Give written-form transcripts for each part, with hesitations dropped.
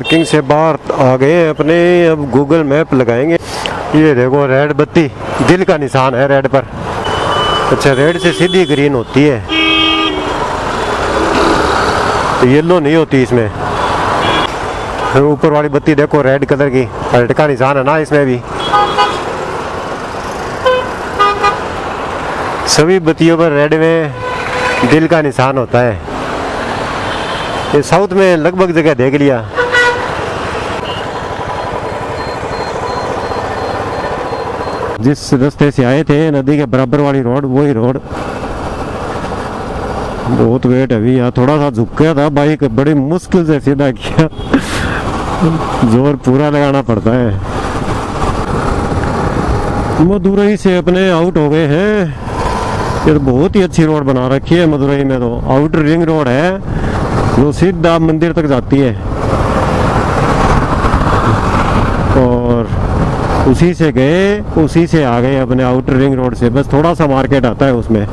Parking से बाहर आ गए अपने। अब गूगल मैप लगाएंगे। ये देखो रेड बत्ती, दिल का निशान है रेड पर। अच्छा, रेड से सीधी ग्रीन होती है, येलो नहीं होती इसमें। ऊपर वाली बत्ती देखो रेड कलर की, रेड का निशान है ना इसमें भी। सभी बत्तियों पर रेड में दिल का निशान होता है। ये साउथ में लगभग जगह देख लिया। जिस रास्ते से आए थे नदी के बराबर वाली रोड, वही रोड। बहुत वेट अभी यहाँ, थोड़ा सा झुक गया था बाइक, बड़ी मुश्किल से सीधा किया। जोर पूरा लगाना पड़ता है। मदुरई से अपने आउट हो गए हैं। ये तो बहुत ही अच्छी रोड बना रखी है मदुरई में, तो आउटर रिंग रोड है जो सीधा मंदिर तक जाती है। और उसी से गए, उसी से आ गए अपने आउटर रिंग रोड से। बस थोड़ा सा मार्केट आता है उसमें।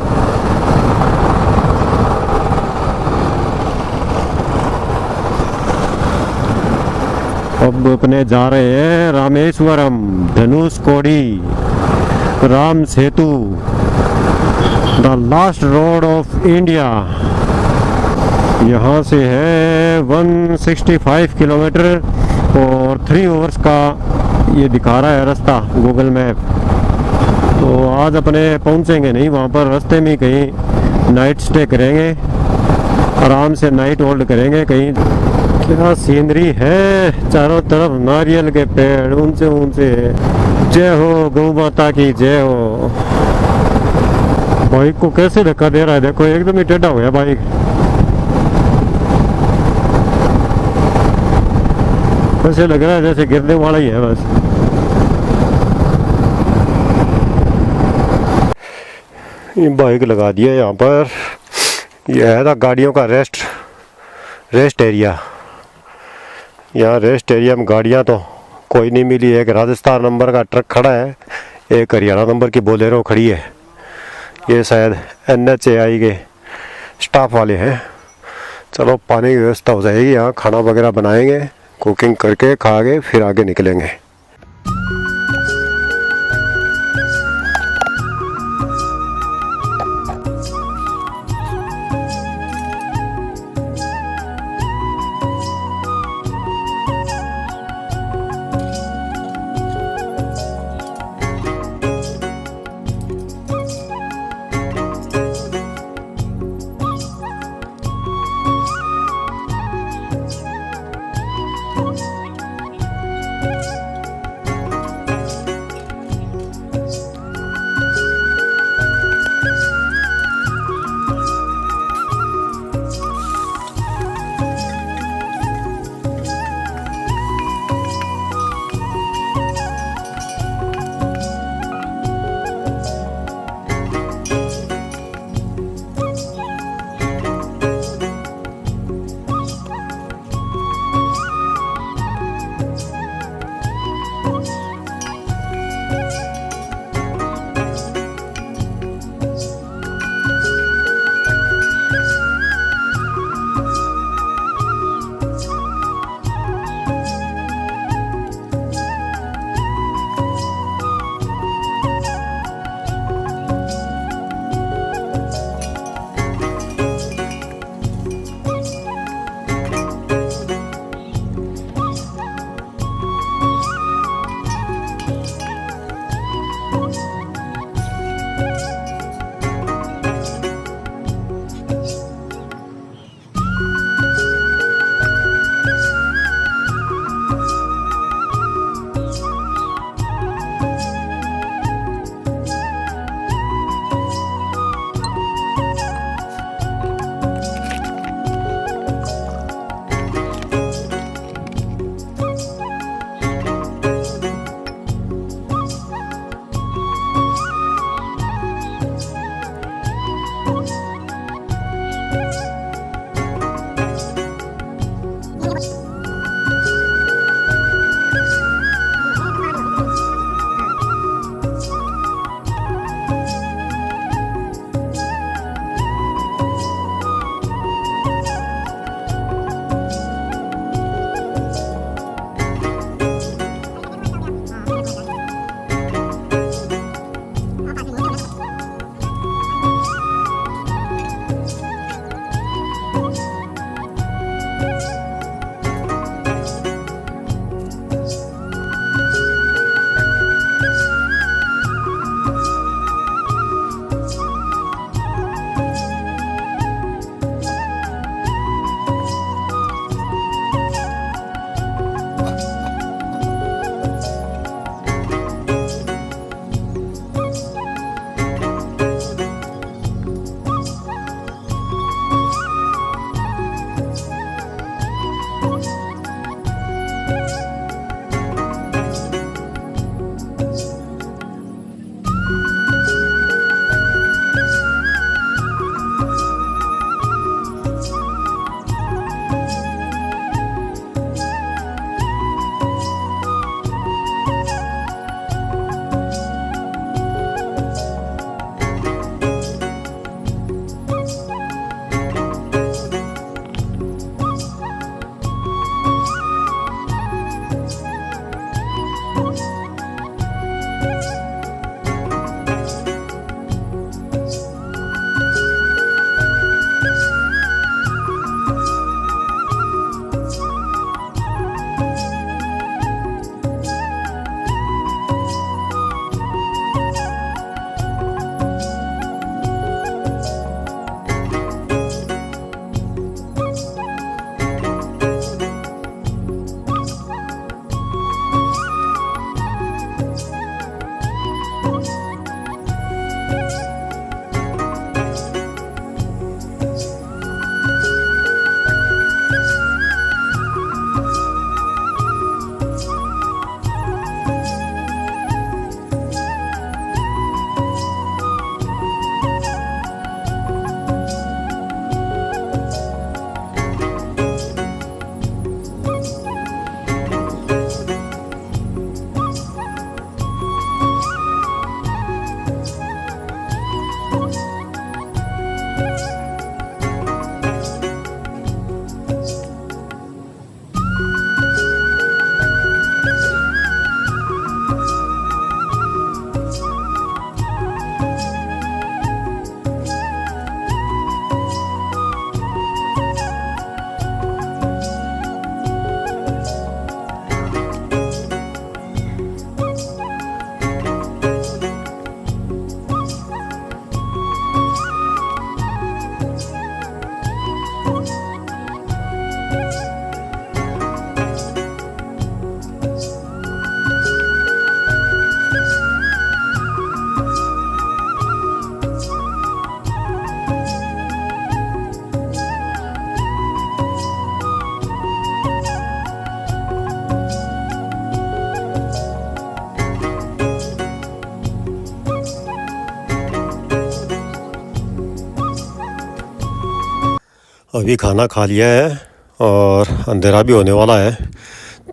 अब अपने जा रहे हैं Rameswaram, Dhanushkodi, Ram Setu, the last road of India. यहाँ से है 165 किलोमीटर और 3 आवर्स का ये दिखा रहा है रास्ता गूगल मैप। तो आज अपने पहुँचेंगे नहीं वहाँ पर, रास्ते में कहीं नाइट स्टे करेंगे, आराम से नाइट होल्ड करेंगे कहीं। क्या सीनरी है, चारों तरफ नारियल के पेड़ ऊंचे ऊंचे। जय हो गौ माता की जय हो। बाइक को कैसे धक्का दे रहा है देखो, एकदम ही टेढ़ा हो गया बाइक। ऐसे लग रहा है जैसे गिरने वाला ही है बस। ये बाइक लगा दिया यहाँ पर। यह है था गाड़ियों का रेस्ट एरिया। यहाँ रेस्ट एरिया में गाड़ियाँ तो कोई नहीं मिली। एक राजस्थान नंबर का ट्रक खड़ा है, एक हरियाणा नंबर की बोलेरो खड़ी है। ये शायद NHAI के स्टाफ वाले हैं। चलो पानी की व्यवस्था हो जाएगी, यहाँ खाना वगैरह बनाएंगे, कुकिंग करके खा के फिर आगे निकलेंगे। अभी खाना खा लिया है और अंधेरा भी होने वाला है,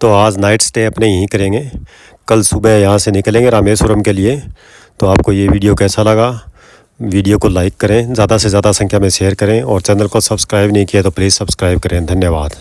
तो आज नाइट स्टे अपने यहीं करेंगे। कल सुबह यहाँ से निकलेंगे रामेश्वरम के लिए। तो आपको ये वीडियो कैसा लगा? वीडियो को लाइक करें, ज़्यादा से ज़्यादा संख्या में शेयर करें और चैनल को सब्सक्राइब नहीं किया तो प्लीज़ सब्सक्राइब करें। धन्यवाद।